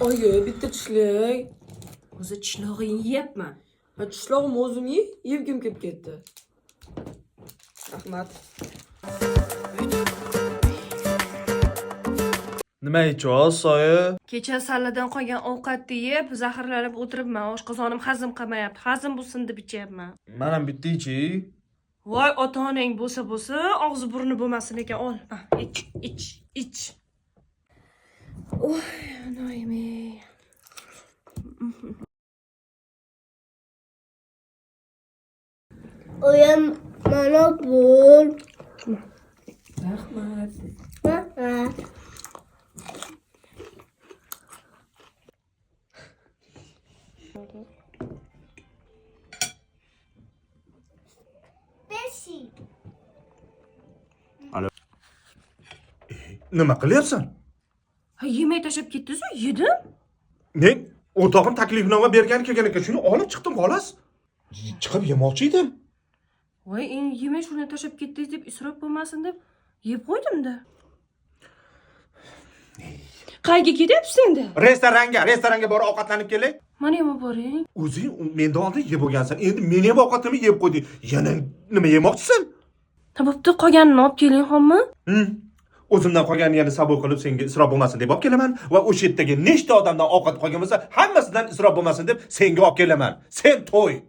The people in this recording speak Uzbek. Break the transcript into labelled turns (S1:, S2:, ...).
S1: Oyi, bitta tishlak.
S2: O'zi tishlog'ingni yeyapman.
S1: Ha, tishlog'im o'zim yegim kelib ketdi. Rahmat.
S3: Nima ichasiz, soya?
S2: Kecha salladan qolgan ovqatni yeb, zaharlanib o'tiribman. Oshqozonim hazm qilmayapti. Hazm bo'lsin deb ichyapman.
S3: Mana bitta ichi.
S2: Voy, ota-onang bo'lsa, og'zi burni bo'lmasin ekan. Ol, ich. Oy, anoyim.
S4: Oyam mana bul.
S1: Rahmat.
S4: Beshi.
S5: Nima qilyapsan?
S2: Ha, yemay tashab ketdingiz-ku, yedim.
S5: Men o'rtog'im taklifnoma bergani kelgan ekan, shuni olib chiqdim xolos. Chiqib yemoqchi edim.
S2: Voy, endi yemay shuni tashab ketdingiz deb isrof bo'lmasin deb yeb qo'ydim-da. Qayga ketyapsiz endi?
S5: Restoranga borib ovqatlanib kelay.
S2: Mana ham boring.
S5: O'zing mendan oldin yeb bo'lgansan. Endi meni ham ovqatimni yeb qo'yding. Yana nima yemoqchisan?
S2: Ha, bo'pti, qolganini olib keling, xonmi?
S5: O'zimdan qolganini yana sabr qilib senga isrof bo'lmasin deb olib kelaman va o'sha yerdagi nechta odamdan ovqat qolgan bo'lsa, hammasidan isrof bo'lmasin deb senga olib kelaman. Sen to'y.